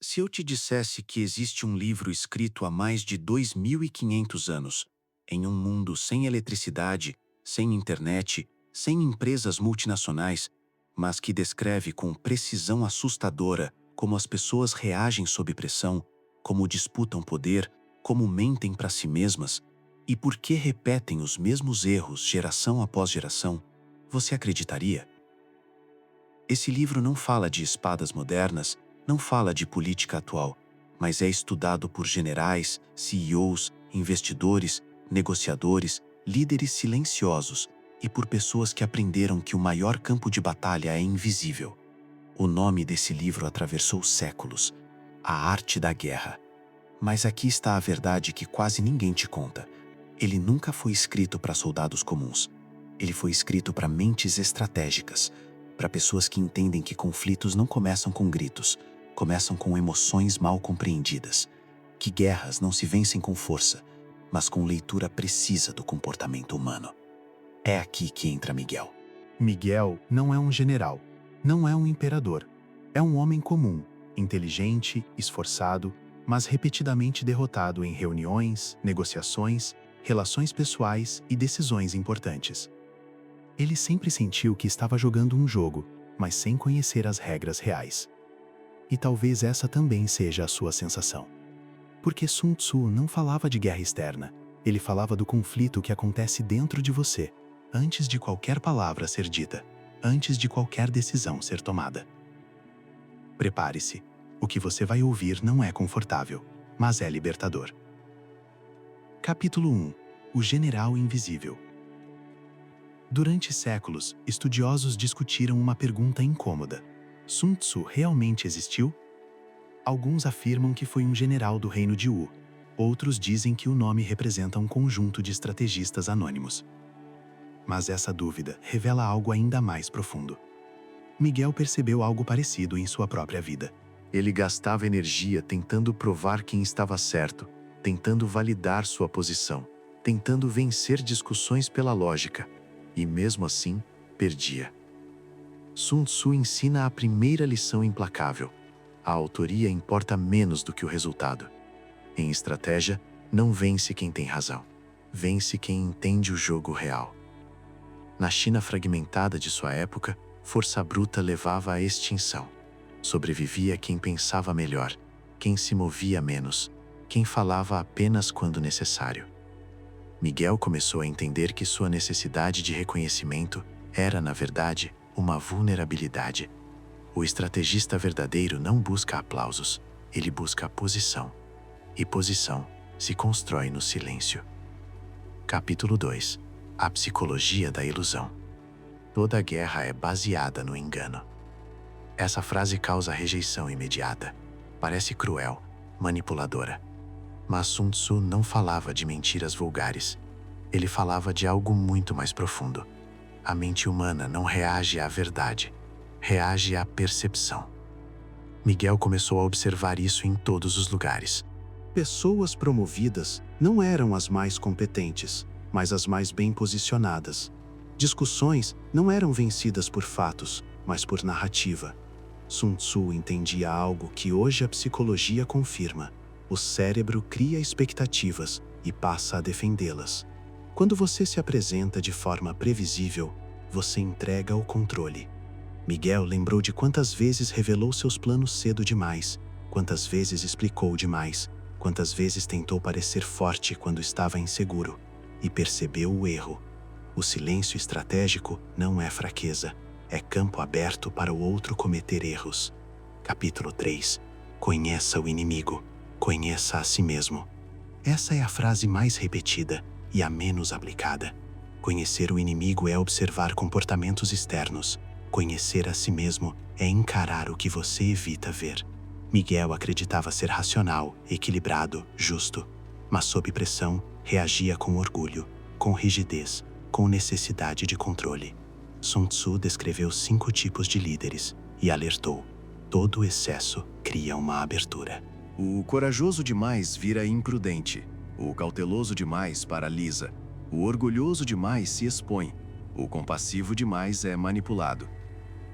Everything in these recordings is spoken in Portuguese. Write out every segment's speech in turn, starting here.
Se eu te dissesse que existe um livro escrito há mais de 2500 anos, em um mundo sem eletricidade, sem internet, sem empresas multinacionais, mas que descreve com precisão assustadora como as pessoas reagem sob pressão, como disputam poder, como mentem para si mesmas e por que repetem os mesmos erros geração após geração, você acreditaria? Esse livro não fala de espadas modernas, não fala de política atual, mas é estudado por generais, CEOs, investidores, negociadores, líderes silenciosos e por pessoas que aprenderam que o maior campo de batalha é invisível. O nome desse livro atravessou séculos: A Arte da Guerra. Mas aqui está a verdade que quase ninguém te conta. Ele nunca foi escrito para soldados comuns. Ele foi escrito para mentes estratégicas, para pessoas que entendem que conflitos não começam com gritos, começam com emoções mal compreendidas, que guerras não se vencem com força, mas com leitura precisa do comportamento humano. É aqui que entra Miguel. Miguel não é um general, não é um imperador. É um homem comum, inteligente, esforçado, mas repetidamente derrotado em reuniões, negociações, relações pessoais e decisões importantes. Ele sempre sentiu que estava jogando um jogo, mas sem conhecer as regras reais. E talvez essa também seja a sua sensação. Porque Sun Tzu não falava de guerra externa, ele falava do conflito que acontece dentro de você, antes de qualquer palavra ser dita, antes de qualquer decisão ser tomada. Prepare-se, o que você vai ouvir não é confortável, mas é libertador. Capítulo 1. O General Invisível. Durante séculos, estudiosos discutiram uma pergunta incômoda: Sun Tzu realmente existiu? Alguns afirmam que foi um general do reino de Wu, outros dizem que o nome representa um conjunto de estrategistas anônimos. Mas essa dúvida revela algo ainda mais profundo. Miguel percebeu algo parecido em sua própria vida. Ele gastava energia tentando provar quem estava certo, tentando validar sua posição, tentando vencer discussões pela lógica, e mesmo assim, perdia. Sun Tzu ensina a primeira lição implacável: a autoria importa menos do que o resultado. Em estratégia, não vence quem tem razão, vence quem entende o jogo real. Na China fragmentada de sua época, força bruta levava à extinção. Sobrevivia quem pensava melhor, quem se movia menos, quem falava apenas quando necessário. Miguel começou a entender que sua necessidade de reconhecimento era, na verdade, uma vulnerabilidade. O estrategista verdadeiro não busca aplausos, ele busca posição. E posição se constrói no silêncio. Capítulo 2. A psicologia da ilusão. Toda guerra é baseada no engano. Essa frase causa rejeição imediata. Parece cruel, manipuladora. Mas Sun Tzu não falava de mentiras vulgares. Ele falava de algo muito mais profundo. A mente humana não reage à verdade, reage à percepção. Miguel começou a observar isso em todos os lugares. Pessoas promovidas não eram as mais competentes, mas as mais bem posicionadas. Discussões não eram vencidas por fatos, mas por narrativa. Sun Tzu entendia algo que hoje a psicologia confirma: o cérebro cria expectativas e passa a defendê-las. Quando você se apresenta de forma previsível, você entrega o controle. Miguel lembrou de quantas vezes revelou seus planos cedo demais, quantas vezes explicou demais, quantas vezes tentou parecer forte quando estava inseguro, e percebeu o erro. O silêncio estratégico não é fraqueza, é campo aberto para o outro cometer erros. Capítulo 3. Conheça o inimigo, conheça a si mesmo. Essa é a frase mais repetida e a menos aplicada. Conhecer o inimigo é observar comportamentos externos. Conhecer a si mesmo é encarar o que você evita ver. Miguel acreditava ser racional, equilibrado, justo, mas sob pressão reagia com orgulho, com rigidez, com necessidade de controle. Sun Tzu descreveu 5 tipos de líderes e alertou: todo excesso cria uma abertura. O corajoso demais vira imprudente. O cauteloso demais paralisa. O orgulhoso demais se expõe. O compassivo demais é manipulado.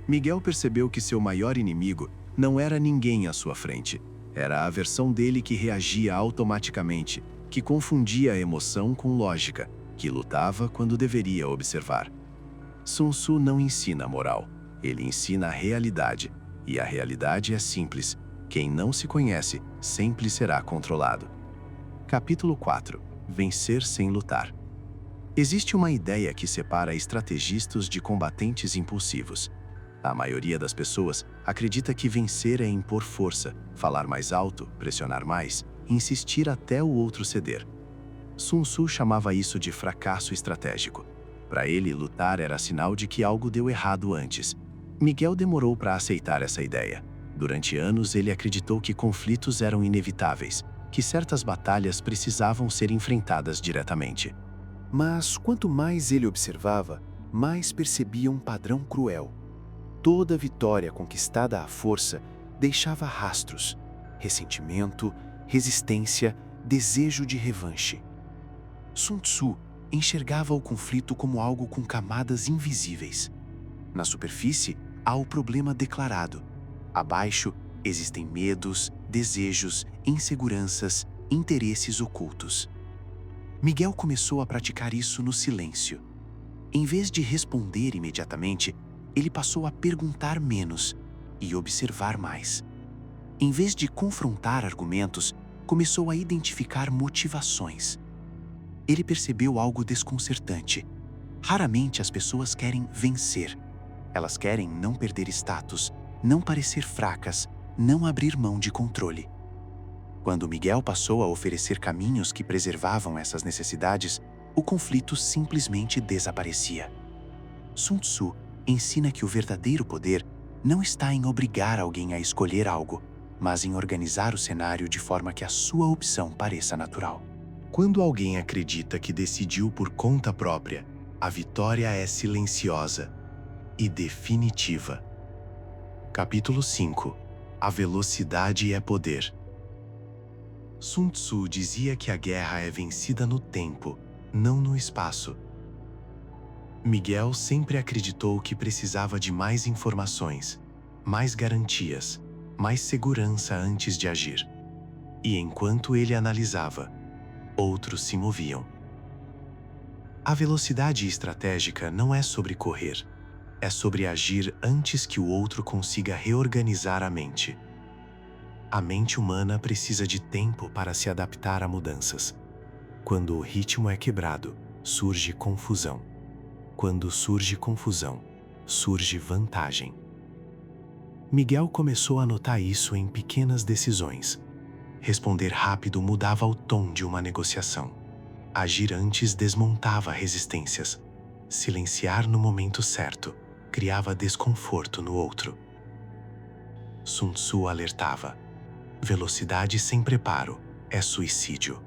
Miguel percebeu que seu maior inimigo não era ninguém à sua frente. Era a versão dele que reagia automaticamente, que confundia a emoção com lógica, que lutava quando deveria observar. Sun Tzu não ensina moral, ele ensina a realidade, e a realidade é simples. Quem não se conhece sempre será controlado. Capítulo 4. Vencer sem lutar. Existe uma ideia que separa estrategistas de combatentes impulsivos. A maioria das pessoas acredita que vencer é impor força, falar mais alto, pressionar mais, insistir até o outro ceder. Sun Tzu chamava isso de fracasso estratégico. Para ele, lutar era sinal de que algo deu errado antes. Miguel demorou para aceitar essa ideia. Durante anos, ele acreditou que conflitos eram inevitáveis, que certas batalhas precisavam ser enfrentadas diretamente. Mas quanto mais ele observava, mais percebia um padrão cruel. Toda vitória conquistada à força deixava rastros: ressentimento, resistência, desejo de revanche. Sun Tzu enxergava o conflito como algo com camadas invisíveis. Na superfície, há o problema declarado. Abaixo, existem medos, desejos, inseguranças, interesses ocultos. Miguel começou a praticar isso no silêncio. Em vez de responder imediatamente, ele passou a perguntar menos e observar mais. Em vez de confrontar argumentos, começou a identificar motivações. Ele percebeu algo desconcertante. Raramente as pessoas querem vencer. Elas querem não perder status, não parecer fracas, não abrir mão de controle. Quando Miguel passou a oferecer caminhos que preservavam essas necessidades, o conflito simplesmente desaparecia. Sun Tzu ensina que o verdadeiro poder não está em obrigar alguém a escolher algo, mas em organizar o cenário de forma que a sua opção pareça natural. Quando alguém acredita que decidiu por conta própria, a vitória é silenciosa e definitiva. Capítulo 5. A velocidade é poder. Sun Tzu dizia que a guerra é vencida no tempo, não no espaço. Miguel sempre acreditou que precisava de mais informações, mais garantias, mais segurança antes de agir. E enquanto ele analisava, outros se moviam. A velocidade estratégica não é sobre correr, é sobre agir antes que o outro consiga reorganizar a mente. A mente humana precisa de tempo para se adaptar a mudanças. Quando o ritmo é quebrado, surge confusão. Quando surge confusão, surge vantagem. Miguel começou a notar isso em pequenas decisões. Responder rápido mudava o tom de uma negociação. Agir antes desmontava resistências. Silenciar no momento certo criava desconforto no outro. Sun Tzu alertava: velocidade sem preparo é suicídio,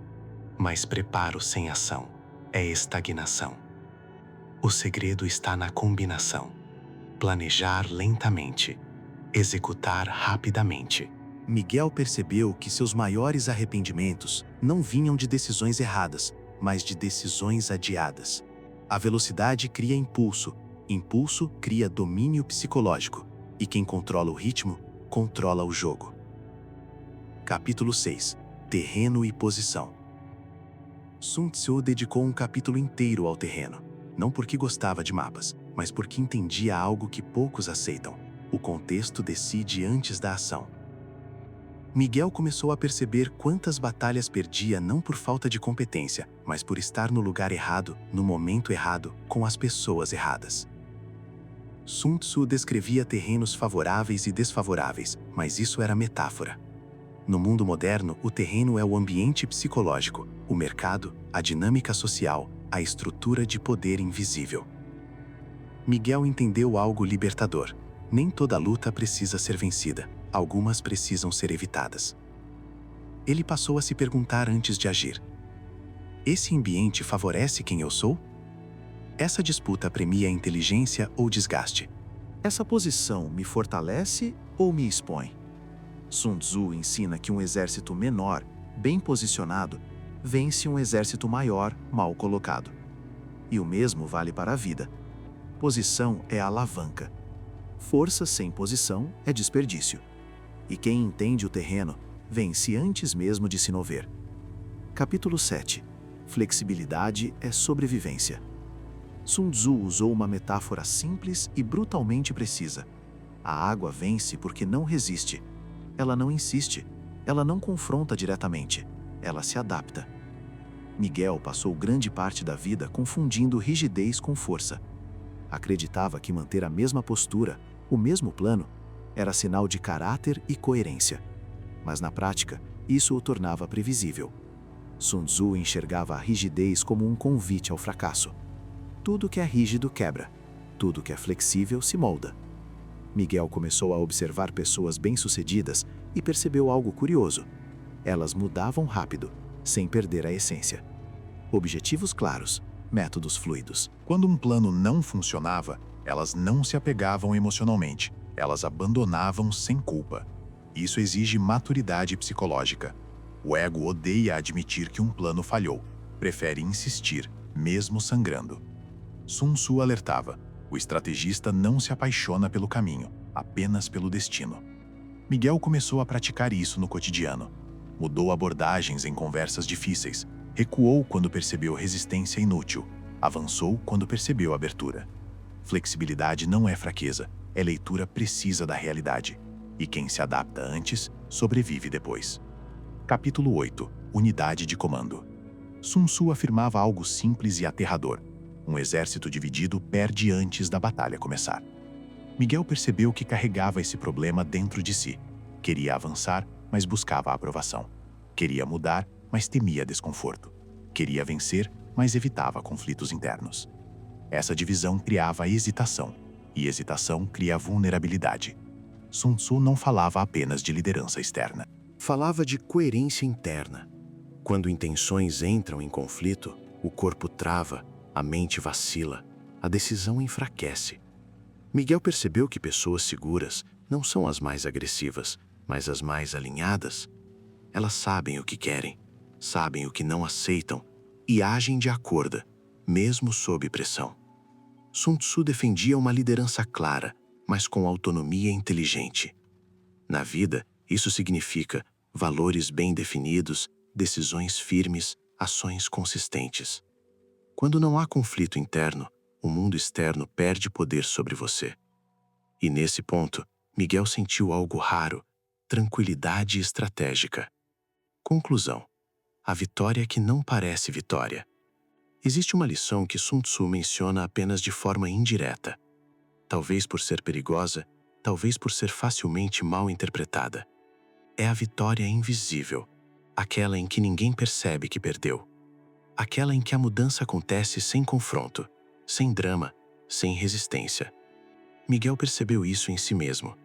mas preparo sem ação é estagnação. O segredo está na combinação: planejar lentamente, executar rapidamente. Miguel percebeu que seus maiores arrependimentos não vinham de decisões erradas, mas de decisões adiadas. A velocidade cria impulso, impulso cria domínio psicológico, e quem controla o ritmo, controla o jogo. Capítulo 6. Terreno e posição. Sun Tzu dedicou um capítulo inteiro ao terreno, não porque gostava de mapas, mas porque entendia algo que poucos aceitam: o contexto decide antes da ação. Miguel começou a perceber quantas batalhas perdia não por falta de competência, mas por estar no lugar errado, no momento errado, com as pessoas erradas. Sun Tzu descrevia terrenos favoráveis e desfavoráveis, mas isso era metáfora. No mundo moderno, o terreno é o ambiente psicológico, o mercado, a dinâmica social, a estrutura de poder invisível. Miguel entendeu algo libertador: nem toda luta precisa ser vencida. Algumas precisam ser evitadas. Ele passou a se perguntar antes de agir: esse ambiente favorece quem eu sou? Essa disputa premia inteligência ou desgaste? Essa posição me fortalece ou me expõe? Sun Tzu ensina que um exército menor, bem posicionado, vence um exército maior, mal colocado. E o mesmo vale para a vida. Posição é alavanca. Força sem posição é desperdício. E quem entende o terreno vence antes mesmo de se mover. Capítulo 7. Flexibilidade é sobrevivência. Sun Tzu usou uma metáfora simples e brutalmente precisa. A água vence porque não resiste. Ela não insiste. Ela não confronta diretamente. Ela se adapta. Miguel passou grande parte da vida confundindo rigidez com força. Acreditava que manter a mesma postura, o mesmo plano, era sinal de caráter e coerência. Mas na prática, isso o tornava previsível. Sun Tzu enxergava a rigidez como um convite ao fracasso. Tudo que é rígido quebra. Tudo que é flexível se molda. Miguel começou a observar pessoas bem-sucedidas e percebeu algo curioso. Elas mudavam rápido, sem perder a essência. Objetivos claros, métodos fluidos. Quando um plano não funcionava, elas não se apegavam emocionalmente, elas abandonavam sem culpa. Isso exige maturidade psicológica. O ego odeia admitir que um plano falhou, prefere insistir, mesmo sangrando. Sun Tzu alertava: o estrategista não se apaixona pelo caminho, apenas pelo destino. Miguel começou a praticar isso no cotidiano. Mudou abordagens em conversas difíceis, recuou quando percebeu resistência inútil, avançou quando percebeu abertura. Flexibilidade não é fraqueza, é leitura precisa da realidade. E quem se adapta antes, sobrevive depois. Capítulo 8. Unidade de comando. Sun Tzu afirmava algo simples e aterrador: um exército dividido perde antes da batalha começar. Miguel percebeu que carregava esse problema dentro de si. Queria avançar, mas buscava a aprovação. Queria mudar, mas temia desconforto. Queria vencer, mas evitava conflitos internos. Essa divisão criava hesitação, e hesitação cria vulnerabilidade. Sun Tzu não falava apenas de liderança externa. Falava de coerência interna. Quando intenções entram em conflito, o corpo trava, a mente vacila, a decisão enfraquece. Miguel percebeu que pessoas seguras não são as mais agressivas, mas as mais alinhadas. Elas sabem o que querem, sabem o que não aceitam e agem de acordo, mesmo sob pressão. Sun Tzu defendia uma liderança clara, mas com autonomia inteligente. Na vida, isso significa valores bem definidos, decisões firmes, ações consistentes. Quando não há conflito interno, o mundo externo perde poder sobre você. E nesse ponto, Miguel sentiu algo raro: tranquilidade estratégica. Conclusão: a vitória que não parece vitória. Existe uma lição que Sun Tzu menciona apenas de forma indireta. Talvez por ser perigosa, talvez por ser facilmente mal interpretada. É a vitória invisível, aquela em que ninguém percebe que perdeu. Aquela em que a mudança acontece sem confronto, sem drama, sem resistência. Miguel percebeu isso em si mesmo.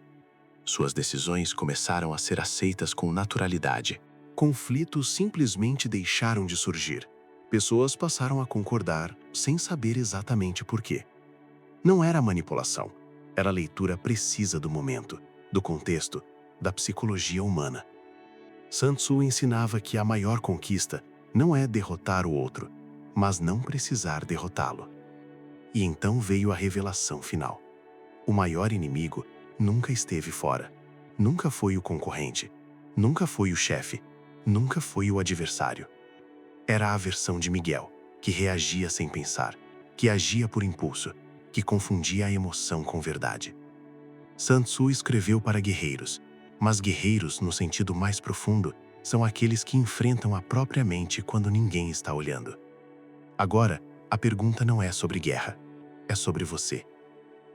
Suas decisões começaram a ser aceitas com naturalidade. Conflitos simplesmente deixaram de surgir. Pessoas passaram a concordar sem saber exatamente por quê. Não era manipulação, era a leitura precisa do momento, do contexto, da psicologia humana. Sun Tzu ensinava que a maior conquista não é derrotar o outro, mas não precisar derrotá-lo. E então veio a revelação final. O maior inimigo nunca esteve fora, nunca foi o concorrente, nunca foi o chefe, nunca foi o adversário. Era a versão de Miguel, que reagia sem pensar, que agia por impulso, que confundia a emoção com verdade. Sun Tzu escreveu para guerreiros, mas guerreiros, no sentido mais profundo, são aqueles que enfrentam a própria mente quando ninguém está olhando. Agora, a pergunta não é sobre guerra, é sobre você.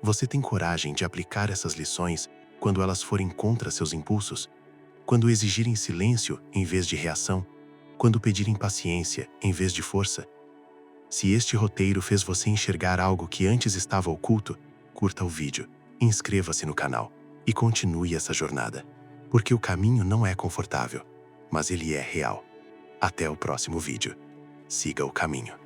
Você tem coragem de aplicar essas lições quando elas forem contra seus impulsos? Quando exigirem silêncio em vez de reação? Quando pedirem paciência em vez de força? Se este roteiro fez você enxergar algo que antes estava oculto, curta o vídeo, inscreva-se no canal e continue essa jornada. Porque o caminho não é confortável, mas ele é real. Até o próximo vídeo. Siga o caminho.